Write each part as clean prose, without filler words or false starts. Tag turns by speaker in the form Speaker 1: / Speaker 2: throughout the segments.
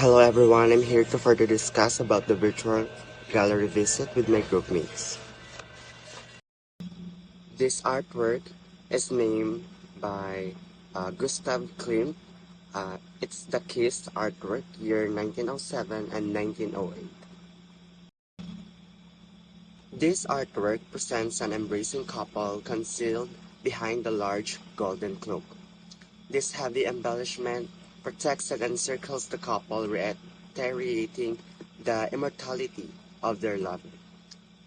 Speaker 1: Hello everyone, I'm here to further discuss about the virtual gallery visit with my groupmates. This artwork is named by Gustav Klimt. It's the Kiss artwork, year 1907 and 1908. This artwork presents an embracing couple concealed behind the large golden cloak. This heavy embellishment protects and encircles the couple, reiterating the immortality of their love.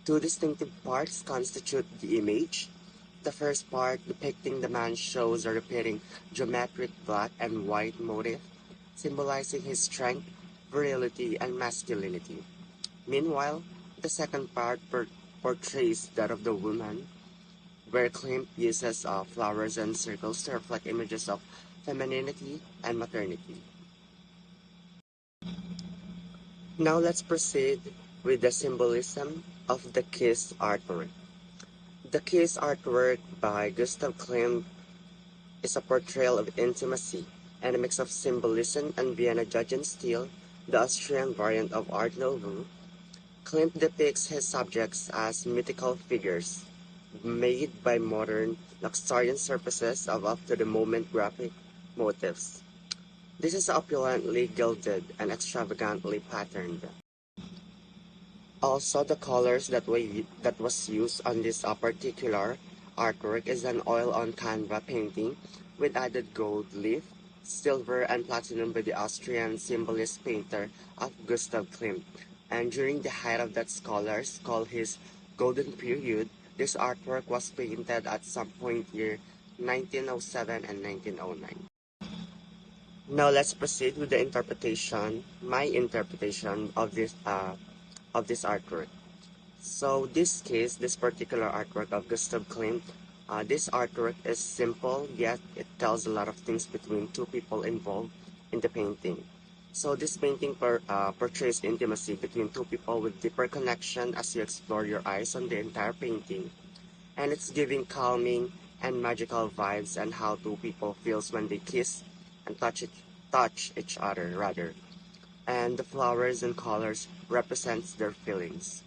Speaker 1: Two distinctive parts constitute the image. The first part, depicting the man, shows a repeating geometric black and white motif, symbolizing his strength, virility, and masculinity. Meanwhile, the second part portrays that of the woman, where Klimt uses flowers and circles to reflect images of femininity and maternity. Now let's proceed with the symbolism of the Kiss artwork. The Kiss artwork by Gustav Klimt is a portrayal of intimacy and a mix of symbolism and Vienna Jugendstil, the Austrian variant of Art Nouveau. Klimt depicts his subjects as mythical figures, made by modern, luxuriant surfaces of up-to-the-moment graphic motifs. This is opulently gilded and extravagantly patterned. Also, the colors that was used on this particular artwork is an oil-on-canvas painting with added gold leaf, silver, and platinum by the Austrian symbolist painter of Gustav Klimt. And during the height of that scholars call his golden period, this artwork was painted at some point year 1907 and 1909. Now let's proceed with my interpretation of this artwork. So this particular artwork of Gustav Klimt, this artwork is simple, yet it tells a lot of things between two people involved in the painting. So this painting portrays intimacy between two people with deeper connection as you explore your eyes on the entire painting. And it's giving calming and magical vibes and how two people feels when they kiss and touch each other rather. And the flowers and colors represents their feelings.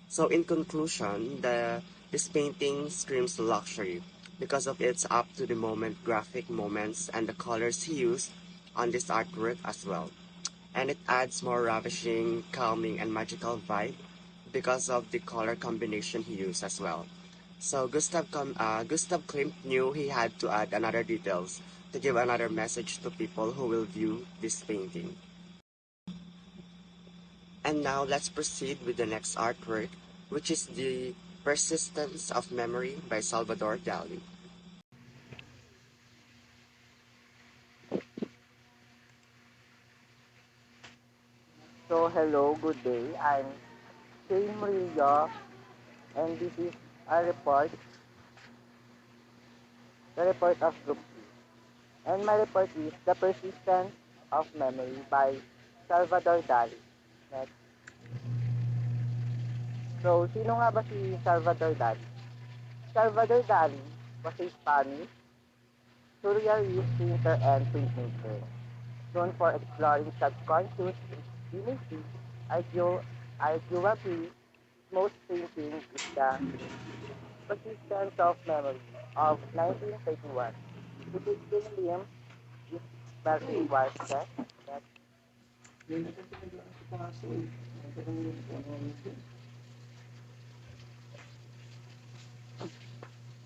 Speaker 1: So in conclusion, this painting screams luxury because of its up-to-the-moment graphic moments and the colors he used on this artwork as well. And it adds more ravishing, calming, and magical vibe because of the color combination he used as well. So Gustav Klimt knew he had to add another details to give another message to people who will view this painting. And now let's proceed with the next artwork, which is the Persistence of Memory by Salvador Dali.
Speaker 2: So hello, good day. I'm Shane Murillo, and this is a report of Group C. And my report is The Persistence of Memory by Salvador Dali. Next. So, sino nga ba si Salvador Dali? Salvador Dali was a Spanish surrealist painter and printmaker, known for exploring subconscious imagery. Arguably, most painting is the Persistence of Memory of 1931. Depicting Liam is Melting Whitehead that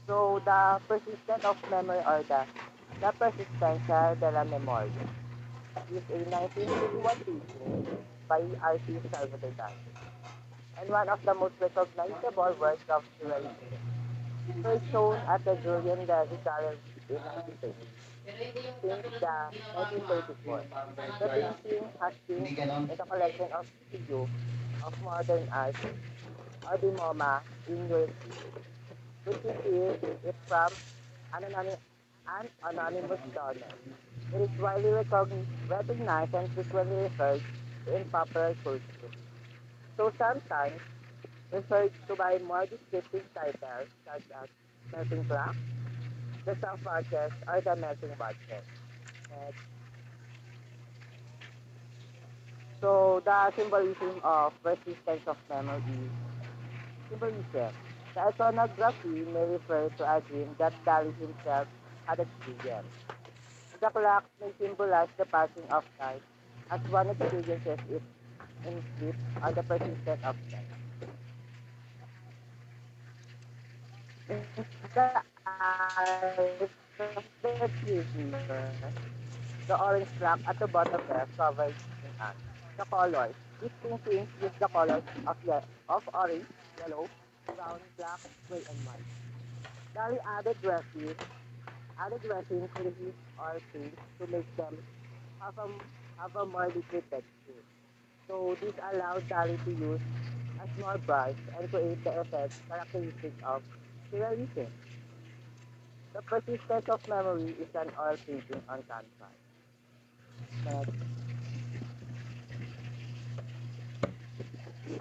Speaker 2: so the persistence of memory or the persistencia de la memoria is a 1931 painting by artist Salvador Dali and one of the most recognizable works of surrealism. First shown at the Julian Levy Gallery in 1930 since the 1934. The painting has been in the collection of Studio of Modern Art or the MoMA in New York City. Received it from an anonymous donor. It is widely recognized and frequently referred to in popular culture. So sometimes referred to by more descriptive titles such as melting clock, the soft market, or the melting budget. Next. So the symbolism of persistence of memory is symbolism. The iconography may refer to a dream that Dali himself had experienced. The clock may symbolize the passing of time as one experiences it in sleep on the persistence of time. In the eyes of the dreamer, the orange clock at the bottom left covered in ants. The colors. These paintings use the colors of orange, yellow, brown, black, gray, and white. Dali added resin, grease, or paint to make them have a, have a more liquid texture. So this allowed Dali to use a small brush and create the effect characteristic of surrealism. The persistence of memory is an oil painting on canvas. Next.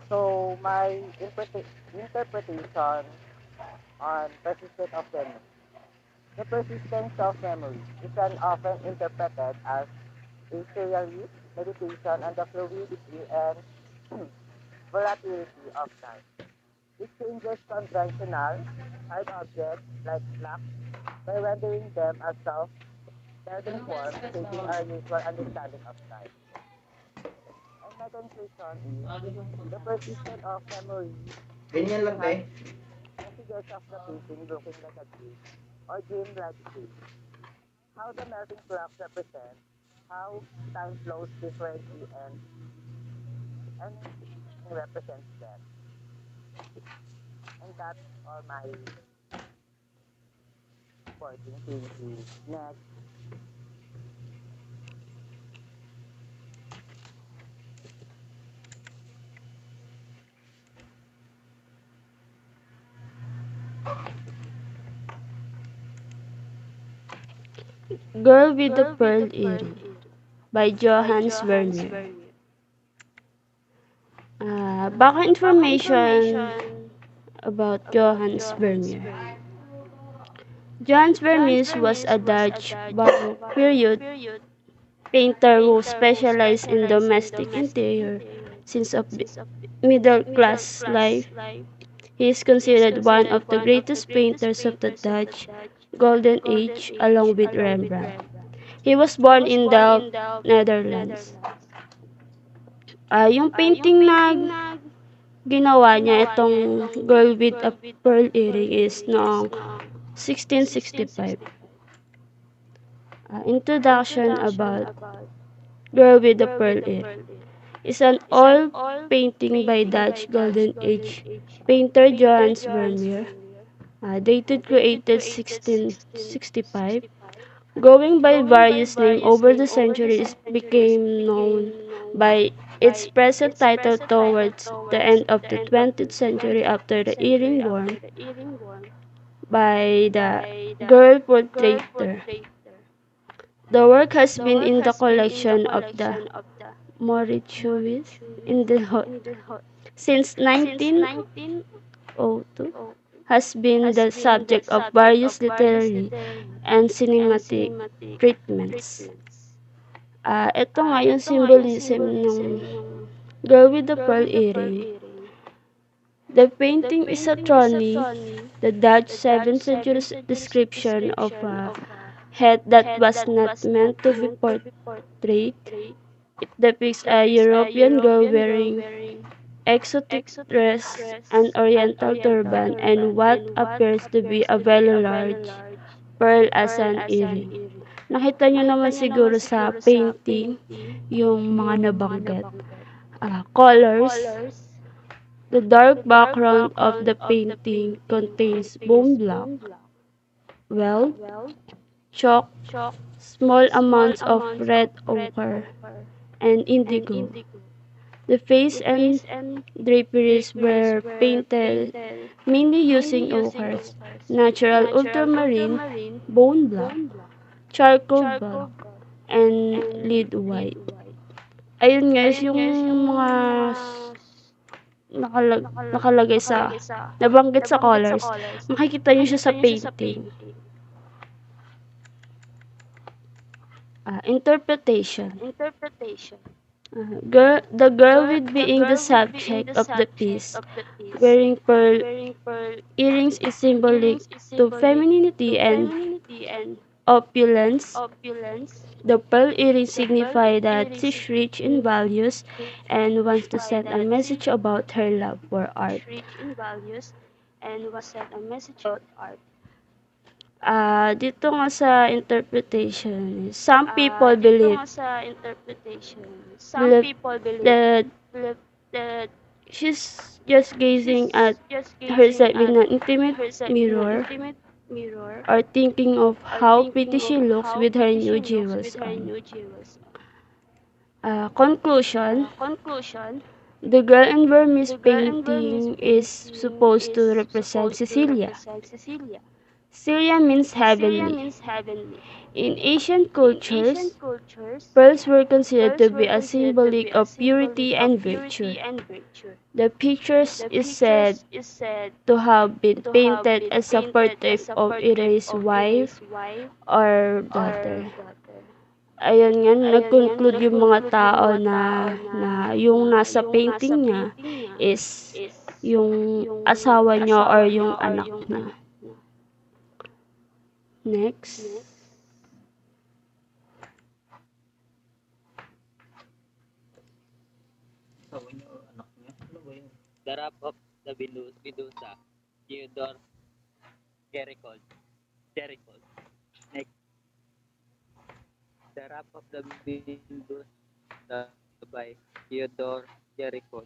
Speaker 2: So my interpretation on persistence of memory. The persistence of memory is an often interpreted as a surrealist meditation on the fluidity and volatility of time. It changes conventional hard objects like clocks by rendering them as self-bending forms, shaping our usual understanding of time. And my conclusion is the persistence of memory
Speaker 3: Ganyan lang, te.
Speaker 2: has the figures of the painting looking like a dream or dream-like state. How the melting clocks represent how time flows differently and represents them. And that's all my reporting. Thank you. Next.
Speaker 4: Girl with the Pearl Earring by Johannes Vermeer. Back information about Johannes Vermeer. Johannes Vermeer was a Dutch Baroque period painter who specialized in domestic interior scenes of middle class life. He is considered one of the greatest painters of the Dutch Golden Age along with Rembrandt. He was born in Delft, Netherlands. Yung painting na ginawa niya, itong Girl with a Pearl Earring, is noong 1665. Introduction about Girl with a Pearl Earring is an oil painting by Dutch Golden Age painter Johannes Vermeer, dated created 1665. Going by various names over the centuries, became known by its present title towards the end of the 20th century after the earring worn by the girl portraitor. The work has been in the collection of the Mauritshuis in the since 1902, has been the subject of various literary and cinematic treatments. Ito nga yung symbolism ng Girl with the Pearl Earring. The painting is a Trony, the Dutch 7th century description of a head that was not meant to be portrayed. It depicts a European girl wearing exotic dress, an oriental turban, and what appears to be a very large pearl as an earring. Nakita nyo naman siguro sa painting yung mga nabanggit. Colors. The dark background of the painting contains bone black, weld, chalk, small amounts of red ochre, and indigo. The face and draperies were painted mainly using ochres, natural ultramarine, bone black, charcoal black, and lead white. Ayun guys, yung mga nakalagay sa, nabanggit sa colors, makikita nyo siya sa painting. Interpretation. The girl with being the subject of the piece, wearing pearl earrings is symbolic to femininity and opulence. The pearl earrings signify that she's rich in values and wants to send a message about her love for art. Dito nga sa interpretation, believe that she's just gazing at herself in an intimate mirror or thinking of how pretty she looks with her new jewels on. Conclusion, the girl in Vermeer's painting is supposed to represent Cecilia. Celia means heavenly. In Asian cultures, pearls were considered to be a symbolic of purity and virtue. The pictures is said to have been painted as a portrait of Iray's wife or daughter. Ayun nga, nag-conclude yung mga tao na yung nasa painting niya is yung asawa niya or yung anak niya. Next.
Speaker 3: Anak niya. Ano ba yun? The Wrath of the Medusa, Theodore Jericho. Jericho. Next, The Wrath of the Medusa by Theodore Jericho.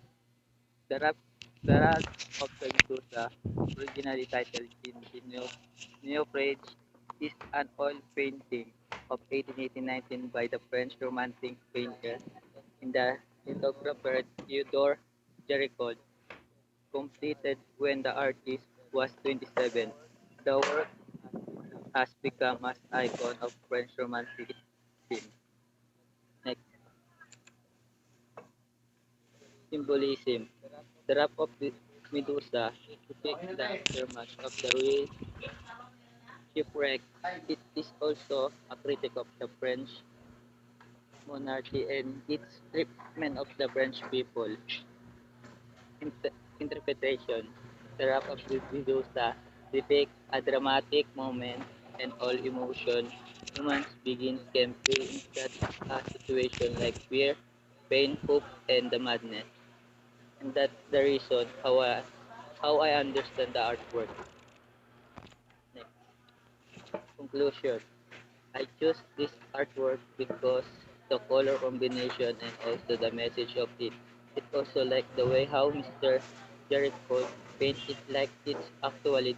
Speaker 3: The Wrath of the Medusa, originally titled in Neophage, is an oil painting of 1819 by the French Romantic painter and the lithographer Theodore Jericho, completed when the artist was 27. The work has become an icon of French Romanticism. Next, symbolism. The Wrath of Medusa depicts the aftermath of the real shipwreck. It is also a critic of the French monarchy and its treatment of the French people. Interpretation. The Wrath of Medusa depicts a dramatic moment and all emotion humans begin can feel in such a situation like fear, pain, hope, and the madness. And that's the reason how I understand the artwork. Next, conclusion. I chose this artwork because the color combination and also the message of it. It also like the way how Mr. Jericho paint it like it's actually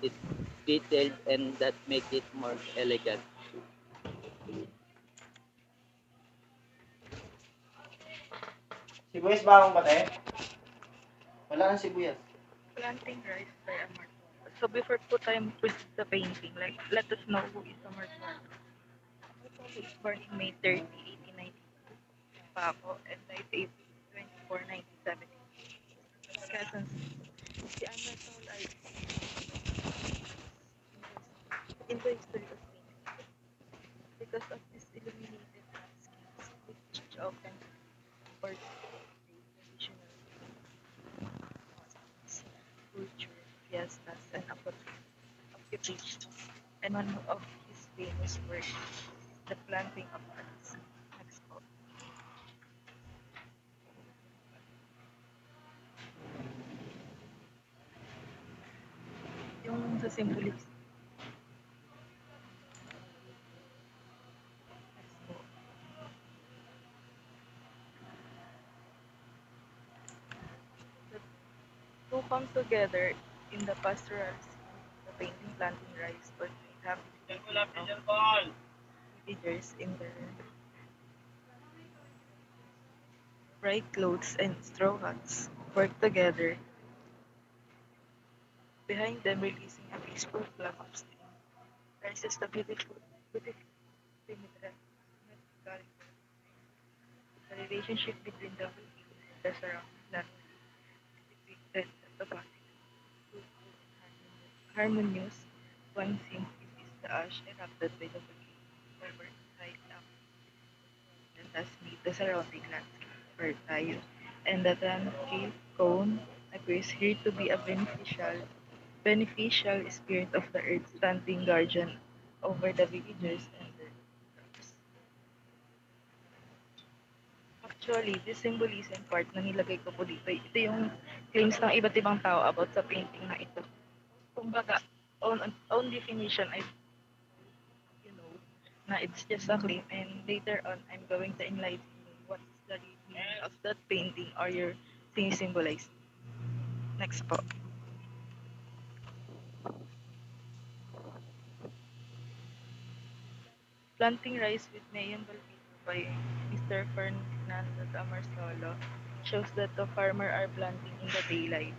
Speaker 3: detailed and that make it more elegant.
Speaker 5: Sibuyas ba akong bate? Wala nang sibuyas.
Speaker 6: Planting rice by Amar. So before po tayo mag the painting, like let us know who is Amar Tuan. He was born in May 30, 1892 in Paco and died April 24, 1970. Quezon City. Si Amar Tuan ay in the history of painting because of his illuminated landscapes which often or traditional customs, culture, fiestas, and occupations. And one of his famous works is the planting of trees. Next po. Yung sa symbolism. Next po. The two come together in the pastoral scene, the painting planting rice portrait happy of villagers in their bright clothes and straw hats work together, behind them releasing a peaceful flock of steam. Rises the beautiful symmetrical the relationship between the village and the surrounding landscape is depicted at the bottom. Fruitful and harmonious. One scene is the ash erupted by the volcano, where highly active and has made the surrounding landscape fertile, and the Tanque cone appears here to be a beneficial spirit of the earth, standing guardian over the villagers and their crops. Actually, this symbolism part na nilagay ko po dito, ito yung claims ng iba't ibang tao about sa painting na ito. Kumbaga, own definition ay, you know, na it's just a claim, and later on, I'm going to enlighten you what is the real meaning of that painting or your symbolize. Next po. Planting Rice with Mayon Balbino by Mr. Fernando Damarsolo shows that the farmer are planting in the daylight.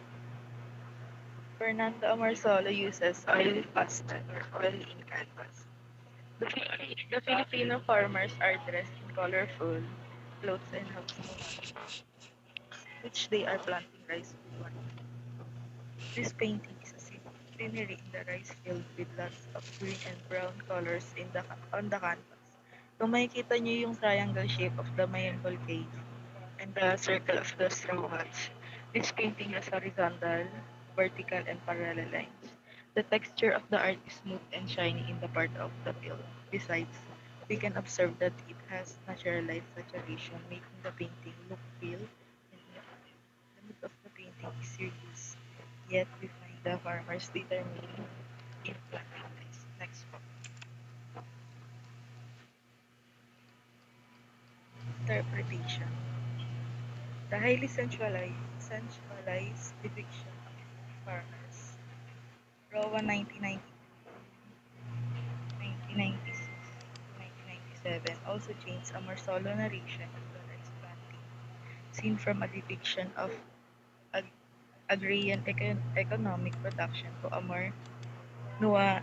Speaker 6: Fernando Amarsolo uses oil pastel or oil in canvas. The Filipino farmers are dressed in colorful clothes and have smooth, which they are planting rice with one. This painting is a scenery in the rice field with lots of green and brown colors on the canvas. Kung makikita niyo yung triangle shape of the Mayan volcano and the circle of the straw hats, this painting has horizontal, vertical, and parallel lines. The texture of the art is smooth and shiny in the part of the field. Besides, we can observe that it has natural light saturation, making the painting look real and innovative. The mood of the painting is serious, yet we find the farmers determined in planting rice. Next po. Interpretation. The highly sensualized depiction of farmers. Rowan 1996 1997 also changed a more solo narration of the rice planting, seen from a depiction of ag- agrarian economic production to a more nua-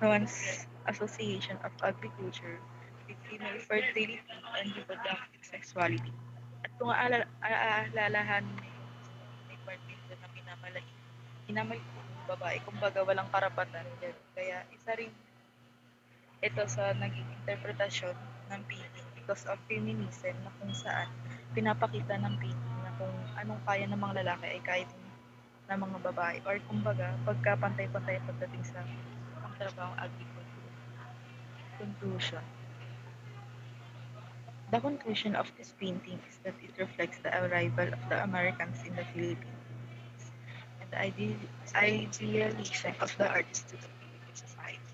Speaker 6: nuanced association of agriculture with female fertility and reproductive sexuality. At kung aalalahanin niyo yung may part dito na minamaliit yung babae, kumbaga walang karapatan. Kaya isa rin ito sa naging interpretasyon ng painting because of feminism na kung saan pinapakita ng painting na kung anong kaya ng mga lalaki ay kaya din ng mga babae or kumbaga pagkapantay-pantay pagdating sa pangtrabahong agriculture. Conclusion. The conclusion of this painting is that it reflects the arrival of the Americans in the Philippines and the idealism of the artists to the Philippine society.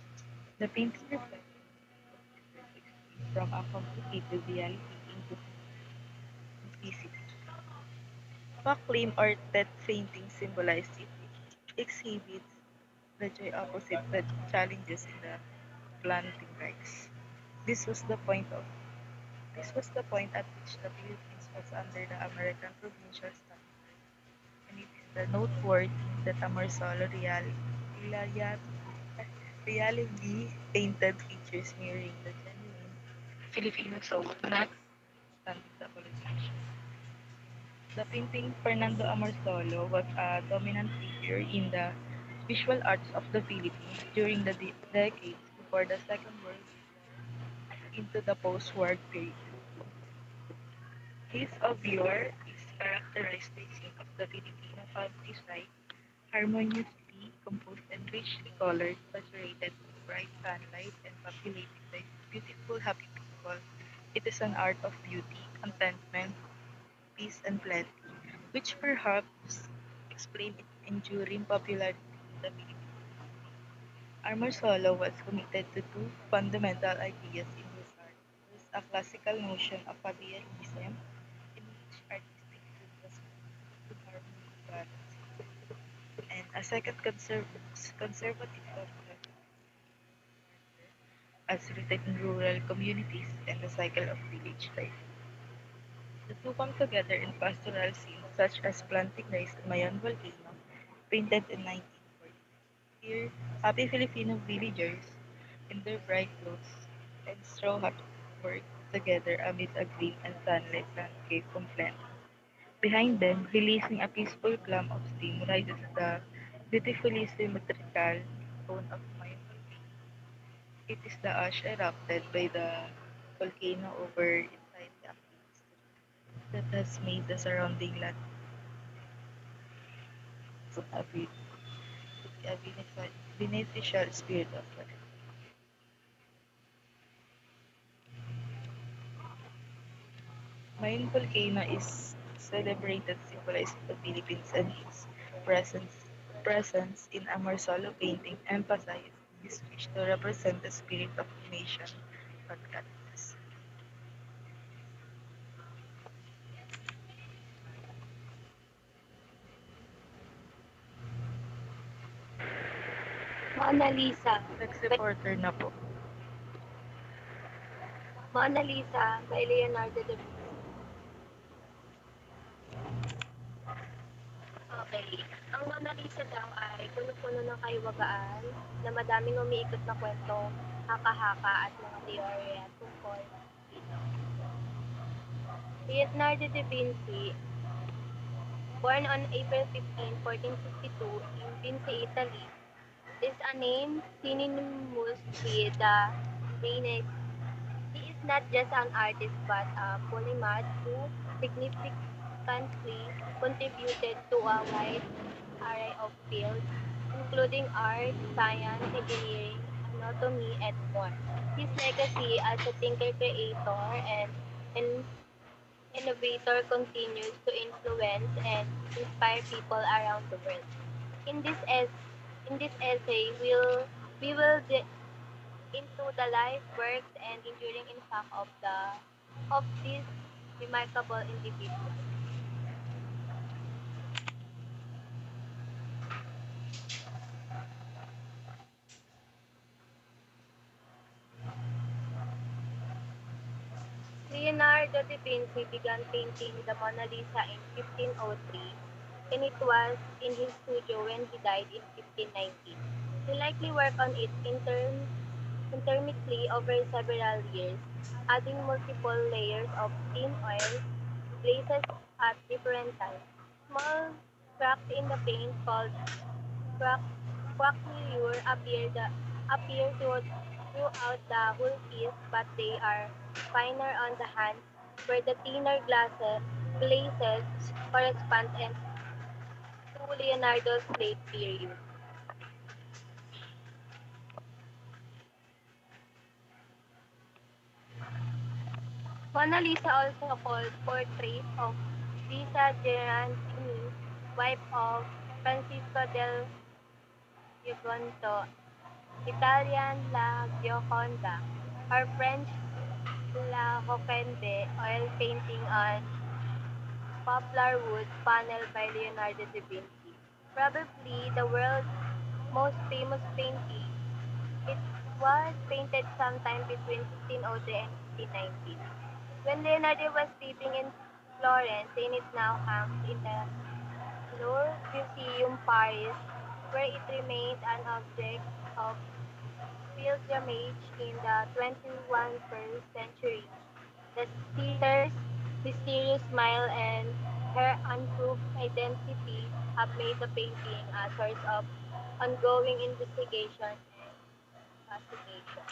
Speaker 6: The painting reflects from a complicated reality into simplicity. Claim or that painting symbolized it exhibits the joy opposite the challenges in the planting rice. This was the point of this was the point at which the Philippines was under the American provincial standard, and it is the noteworthy that a Marsolo reality painted features mirroring the genuine Filipino soul, not standing the colonization. The painting Fernando Amorsolo was a dominant figure in the visual arts of the Philippines during the decades before the Second World War into the post-war period. His oeuvre is characterized by scene of the Filipino countryside, harmoniously composed and richly colored, saturated with bright sunlight and populated by beautiful, happy people. It is an art of beauty, contentment, peace, and plenty, which perhaps explain its enduring popularity in the Philippines. Armor Solo was committed to two fundamental ideas in his art. First, a classical notion of realism, in which artistic truth was to harmony and balance, and a second conservative concept as rooted in rural communities and the cycle of village life. The two come together in pastoral scenes such as planting rice in Mayon Volcano, painted in 1940. Here, happy Filipino villagers in their bright clothes and straw hats work together amid a green and sunlit landscape complaint. Behind them, releasing a peaceful clump of steam, rises the beautifully symmetrical cone of Mayon Volcano. It is the ash erupted by the volcano over inside the active history. that has made the surrounding land a, be- a beneficial spirit of life. Mayon volcano is celebrated symbolizing the Philippines and its presence in a Marsolo painting emphasizes this wish to represent the spirit of the nation on canvas.
Speaker 7: Mona Lisa.
Speaker 6: Sex reporter na po.
Speaker 7: Mona Lisa by Leonardo da Vinci. Okay. Ang Mona Lisa daw ay puno-puno ng kahiwagaan na madaming umiikot na kwento, haka-haka at mga teorya tungkol dito. Leonardo da Vinci, born on April 15, 1452 in Vinci, Italy, is a name synonymous with the Renaissance. He is not just an artist but a polymath who significantly contributed to a wide array of fields, including art, science, engineering, anatomy, and more. His legacy as a thinker-creator and innovator continues to influence and inspire people around the world. In this es- in this essay, we will into the life, works, and enduring impact of this remarkable individual. Leonardo da Vinci began painting the Mona Lisa in 1503, and it was in his studio when he died in 1519. He likely worked on it intermittently over several years, adding multiple layers of thin oil glazes at different times. Small cracks in the paint called Quack, quacksilver throughout the whole piece, but they are finer on the hands, where the thinner glazes correspond to Leonardo's late period. Mona Lisa, also called Portrait of Lisa Gerardini, wife of Francisco del Gioconda, Italian La Gioconda, or French La Joconde, oil painting on poplar wood panel by Leonardo da Vinci. Probably the world's most famous painting. It was painted sometime between 1503 and 1519. When Leonardo was living in Florence, and it now hangs in the Louvre Museum, Paris, where it remained an object of pilgrimage in the 21st century. The sister's mysterious smile and her unproved identity have made the painting a source of ongoing investigation and fascination.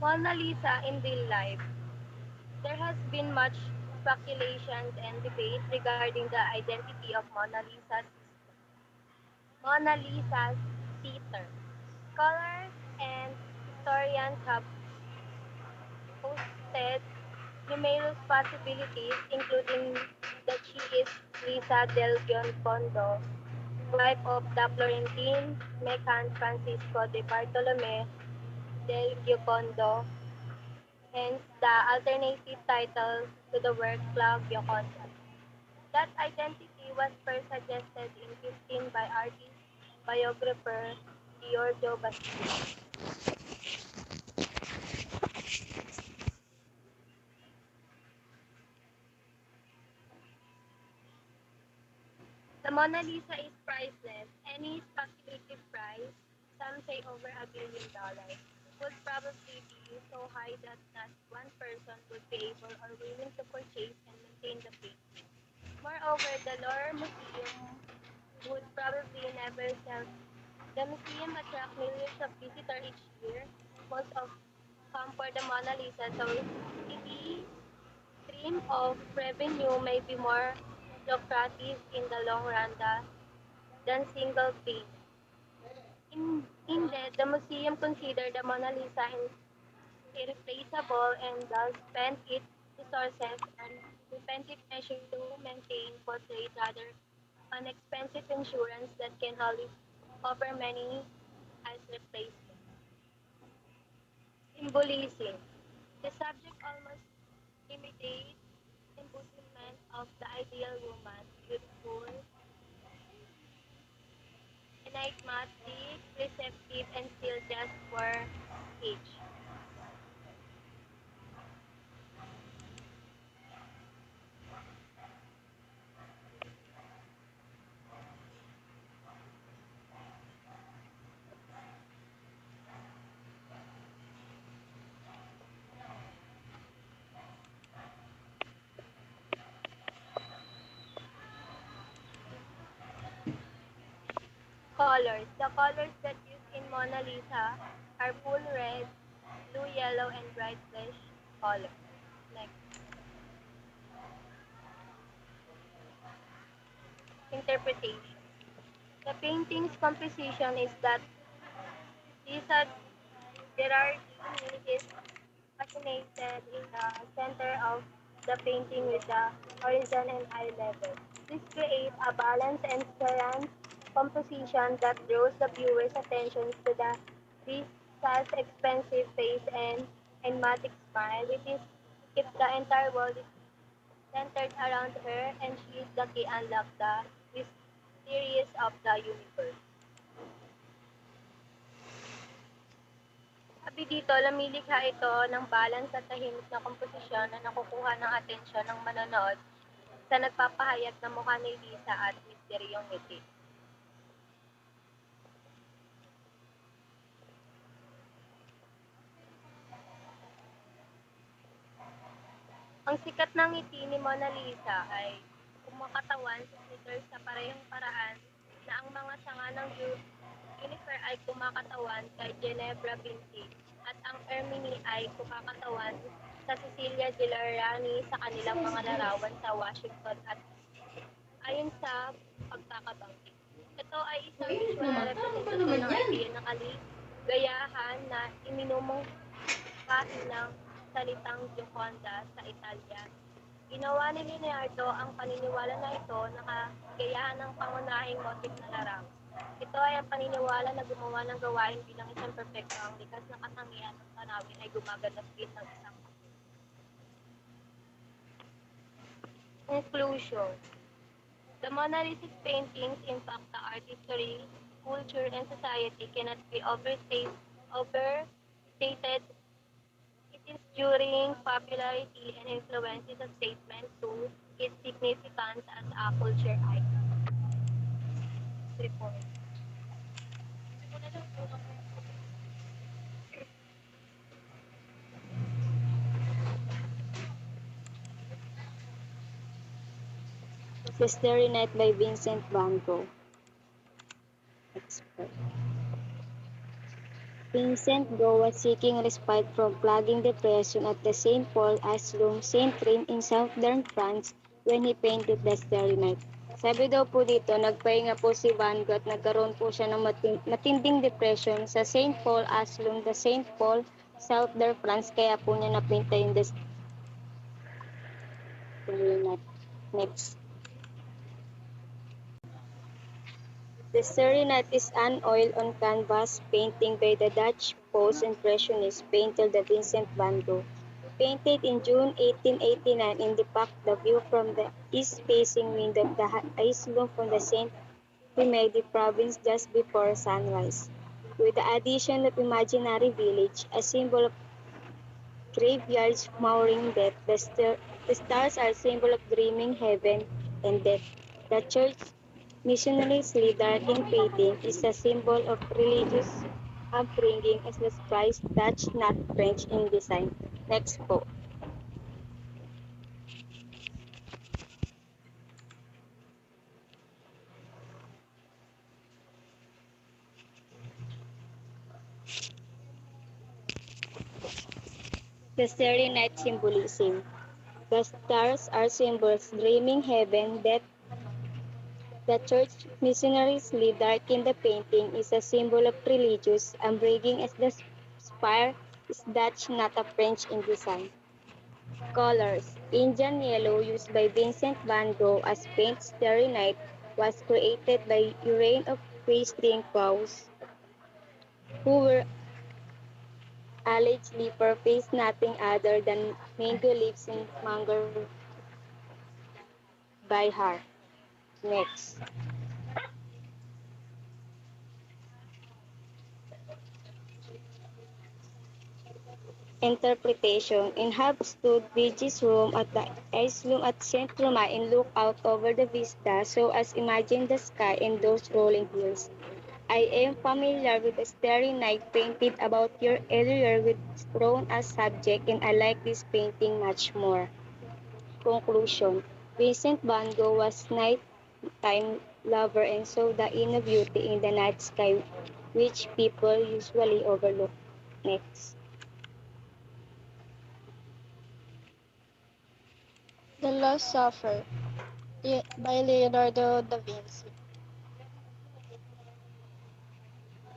Speaker 7: Mona Lisa in real life. There has been much speculations and debate regarding the identity of Mona Lisa's sister. Scholars and historians have posted numerous possibilities, including that she is Lisa del Giocondo, wife of the Florentine merchant Francisco de Bartolome del Giocondo, hence the alternative title to the work La Gioconda. That identity was first suggested in 15 by artist biographer Giorgio Vasari. The Mona Lisa is priceless. Any speculative price, some say over $1 billion, would probably be so high that not one person would be able or willing to purchase and maintain the painting. Moreover, the Louvre Museum would probably never sell. The museum attracts millions of visitors each year, most of come for the Mona Lisa, so it is aim of revenue may be more lucrative in the long run than single paint. Indeed, the museum considered the Mona Lisa irreplaceable and thus spent its resources and preventive measures to maintain portrait rather an expensive insurance that can only offer many as replacement. Symbolism. The subject almost imitates embodiment of the ideal woman, beautiful, enigmatic, receptive, and still just for age. Colors. The colors that used in Mona Lisa are full red, blue, yellow, and bright flesh colors. Next, interpretation. The painting's composition is that Lisa Gerardini is fascinated in the center of the painting with the horizon and eye level. This creates a balanced and serene composition that draws the viewer's attention to the Lisa's expensive face and enigmatic smile, which is if the entire world is centered around her and she is the key unlock the mysteries of the universe. Sabi dito, lumilikha ito ng balance at tahimik na komposisyon na nakukuha ng atensyon ng manonood sa nagpapahayag ng mukha ni Lisa at misteryong ngiti. Ang sikat ng ngiti ni Mona Lisa ay kumakatawan sa sneakers sa parehong paraan na ang mga sanga ng Jennifer ay kumakatawan kay Ginebra Vintage at ang Ermini ay kumakatawan sa Cecilia Gilarani sa kanilang mga larawan sa Washington at ayon sa pagkakabangkit. Ito ay isang visual na representasyon ng idea ng kaligayahan na iminumungkahi ng salitang Gioconda sa Italia. Ginawa ni Leonardo ang paniniwala na ito na kagayahan ng pangunahing motif na larawan. Ito ay ang paniniwala na gumawa ng gawain bilang isang perpekto ang likas na katangian ng tanawin ay gumaganap bilang isang conclusion. The Mona Lisa's paintings impact the art history, culture, and society cannot be overstated. It is during popularity and influence is a statement to its significance as a culture icon. 3 points.
Speaker 8: The Starry Night by Vincent van Gogh. Expert. Vincent Gogh was seeking respite from plaguing depression at the St. Paul Asylum, St. Rene in southern France when he painted the Starry Night. Sabi daw po dito, nagpahinga po si Van Gogh at nagkaroon po siya ng matinding depression sa St. Paul Asylum, the St. Paul, southern France, kaya po niya napinta yung the Starry Night. Next. The Starry Night is an oil-on-canvas painting by the Dutch post-impressionist painter Vincent van Gogh. Painted in June 1889 in depicts the view from the east-facing window of the asylum from the Saint Remedy province just before sunrise. With the addition of imaginary village, a symbol of graveyards mouring death, the stars are symbol of dreaming heaven and death. The church missionaries' dark-in painting is a symbol of religious upbringing as the Christ Dutch, not French in design. Next po. The Starry Night symbolism. The stars are symbols dreaming heaven that the church missionaries leave dark in the painting is a symbol of religious upbringing as the spire is Dutch, not a French in design. Colors. Indian yellow used by Vincent van Gogh as paint Starry Night was created by Urane of Christine Cows, who were allegedly purposed nothing other than mango leaves in Munger by her. Next. Interpretation. In half stood Vigi's room at the Islum at St. Roma and looked out over the vista so as imagine the sky and those rolling hills. I am familiar with the starry night painted about your earlier with throne as subject and I like this painting much more. Conclusion. Vincent van Gogh was nighttime lover and saw the inner beauty in the night sky which people usually overlook. Next.
Speaker 9: The Last Supper by Leonardo da Vinci.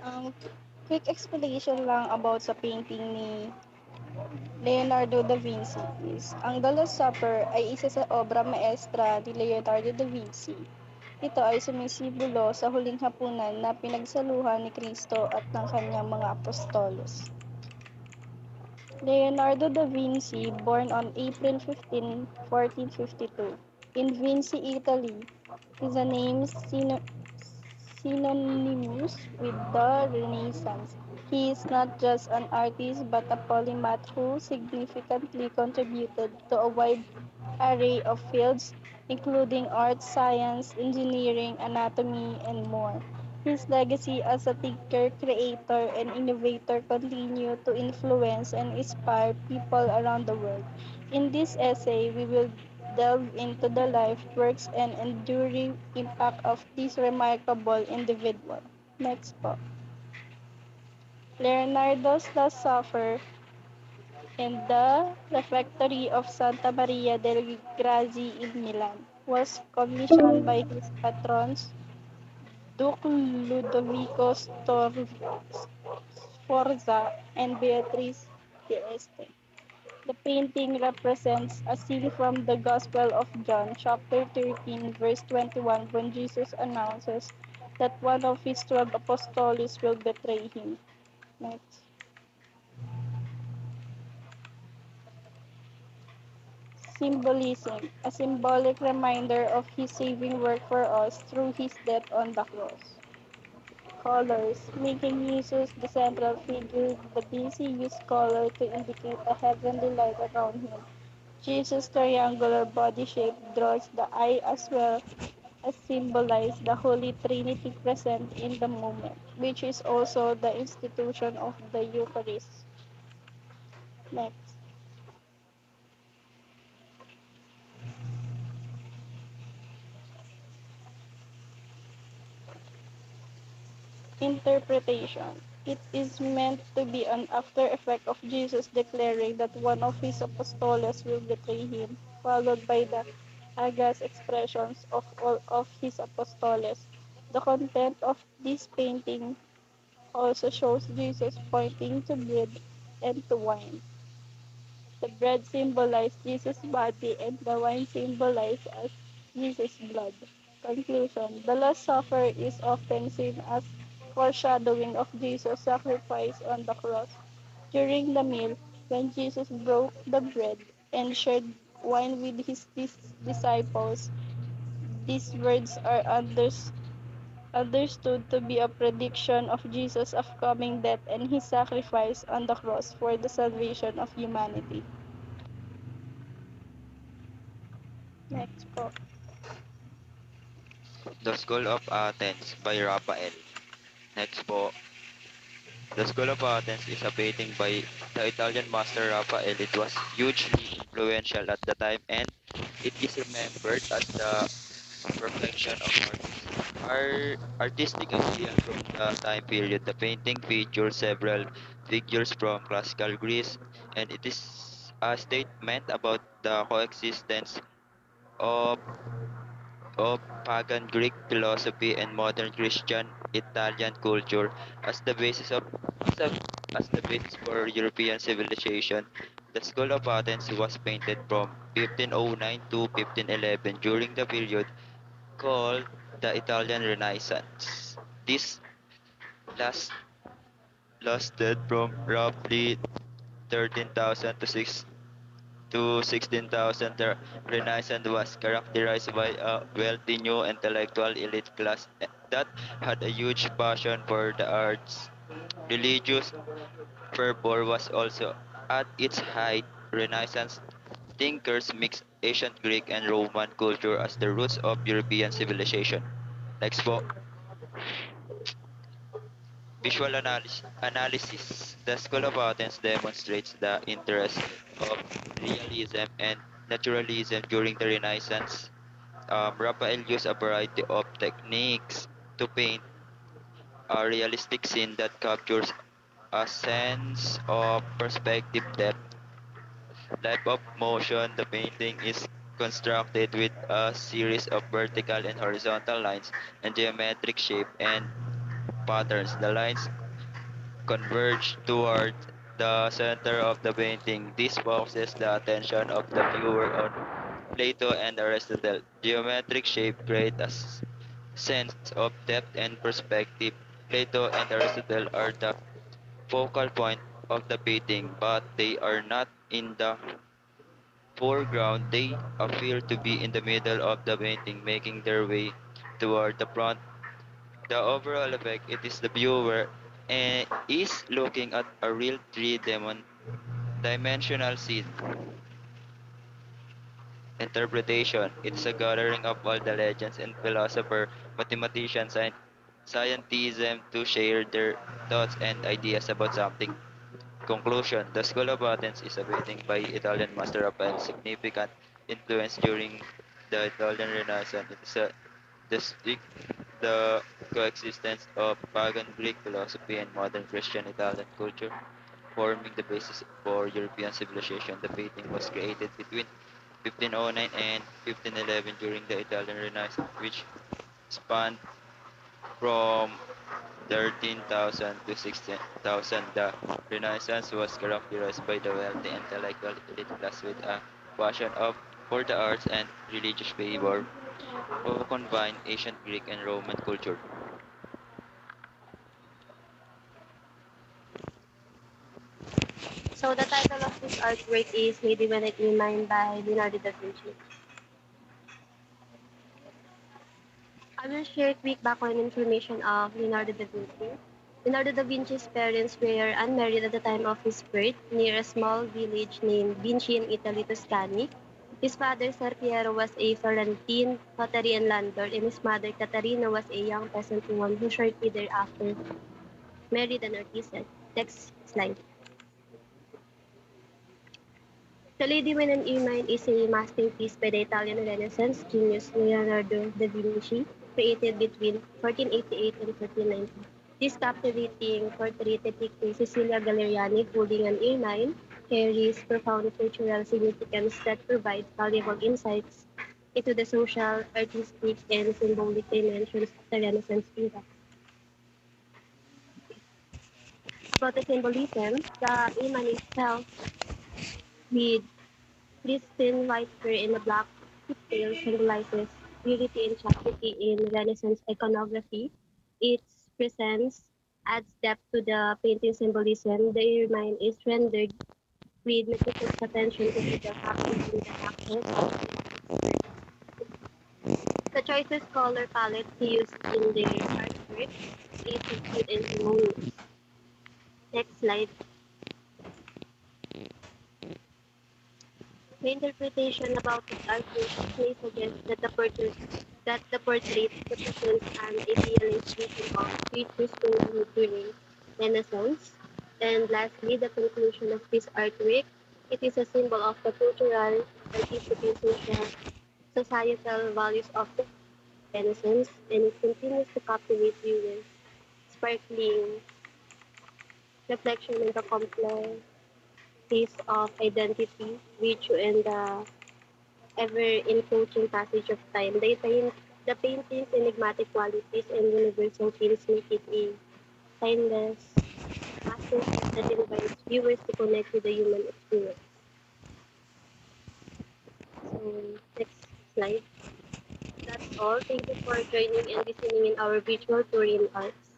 Speaker 9: Ang quick explanation lang about sa painting ni Leonardo da Vinci is ang The Last Supper ay isa sa obra maestra ni Leonardo da Vinci. Ito ay sumisimbolo sa huling hapunan na pinagsaluhan ni Kristo at ng kanyang mga apostolos. Leonardo da Vinci, born on April 15, 1452, in Vinci, Italy, is a name synonymous with the Renaissance. He is not just an artist but a polymath who significantly contributed to a wide array of fields, including art, science, engineering, anatomy, and more. His legacy as a thinker, creator, and innovator continue to influence and inspire people around the world. In this essay, we will delve into the life, works, and enduring impact of this remarkable individual. Next po. Leonardo's Last Supper in the refectory of Santa Maria del Grazi in Milan was commissioned by his patrons Duke Ludovico Sforza and Beatrice d'Este. The painting represents a scene from the Gospel of John, chapter 13, verse 21, when Jesus announces that one of his 12 apostles will betray him. Next. Symbolism, a symbolic reminder of his saving work for us through his death on the cross. Colors, making Jesus the central figure, the busy used color to indicate a heavenly light around him. Jesus' triangular body shape draws the eye as well as symbolize the Holy Trinity present in the moment, which is also the institution of the Eucharist. Next. Interpretation. It is meant to be an after effect of Jesus declaring that one of his apostles will betray him, followed by the aghast expressions of all of his apostles. The content of this painting also shows Jesus pointing to bread and to wine. The bread symbolizes Jesus' body and the wine symbolizes as Jesus' blood. Conclusion. The Last Supper is often seen as foreshadowing of Jesus' sacrifice on the cross. During the meal, when Jesus broke the bread and shared wine with his disciples, these words are understood to be a prediction of Jesus' upcoming death and his sacrifice on the cross for the salvation of humanity. Next po.
Speaker 10: The School of Athens by Raphael. Next po, The School of Athens is a painting by the Italian master Raphael. It was hugely influential at the time and it is remembered as the perfection of artistic ideal from the time period. The painting features several figures from classical Greece and it is a statement about the coexistence of pagan Greek philosophy and modern Christian Italian culture as the basis of as, a, as the basis for European civilization. The School of Athens was painted from 1509 to 1511 during the period called the Italian Renaissance. This last lasted from roughly 13,000 to 16,000. The Renaissance was characterized by a wealthy new intellectual elite class that had a huge passion for the arts. Religious fervor was also at its height. Renaissance thinkers mixed ancient Greek and Roman culture as the roots of European civilization. Next po, visual analysis. The School of Athens demonstrates the interest of realism and naturalism during the Renaissance. Raphael used a variety of techniques to paint a realistic scene that captures a sense of perspective, depth, life of motion. The painting is constructed with a series of vertical and horizontal lines and geometric shape and patterns. The lines converge toward the center of the painting. This focuses the attention of the viewer on Plato and Aristotle. Geometric shape create a sense of depth and perspective. Plato and Aristotle are the focal point of the painting, but they are not in the foreground. They appear to be in the middle of the painting, making their way toward the front. The overall effect it is the viewer is looking at a real dimensional scene. Interpretation it is a gathering of all the legends and philosophers, mathematicians, and scientism to share their thoughts and ideas about something. Conclusion the School of Athens is a painting by Italian master Raphael's significant influence during the Italian Renaissance. It is a the, the coexistence of pagan Greek philosophy and modern Christian Italian culture, forming the basis for European civilization. The painting was created between 1509 and 1511 during the Italian Renaissance, which spanned from 13,000 to 16,000. The Renaissance was characterized by the wealthy intellectual elite class with a passion for the arts and religious fervor who combined ancient Greek and Roman culture.
Speaker 7: So the title of this artwork is Lady When in Mind by Leonardo da Vinci. I will share quick background information of Leonardo da Vinci. Leonardo da Vinci's parents were unmarried at the time of his birth near a small village named Vinci in Italy, Tuscany. His father, Ser Piero, was a Florentine notary and landlord, and his mother, Caterina, was a young peasant woman who shortly thereafter married an artisan. Next slide. The Lady When an Ermine is a masterpiece by the Italian Renaissance genius Leonardo da Vinci, created between 1488 and 1490. This captivating portrait depicting Cecilia Galeriani holding an ermine carries profound cultural significance that provides valuable insights into the social, artistic, and symbolic dimensions of the Renaissance era. About the symbolism, the ermine itself, with pristine white fur and a black tail, symbolizes purity and chastity in Renaissance iconography. Its presence adds depth to the painting symbolism. The ermine is rendered with meticulous attention to detail, capturing the accent. The choices color palette used in their artwork is subdued and harmonious. Next slide. The interpretation about this artwork may suggest that the portrait represents an idealized vision of creatures in during Renaissance. And lastly, the conclusion of this artwork, it is a symbol of the cultural, artistic, and societal values of the Renaissance, and it continues to captivate viewers, sparkling reflection in the complex crisis of identity, virtue, and the ever-encroaching passage of time. The painting's enigmatic qualities and universal themes make it a timeless masterpiece that invites viewers to connect with the human experience. So, next slide. That's all. Thank you for joining and listening in our virtual tour in arts.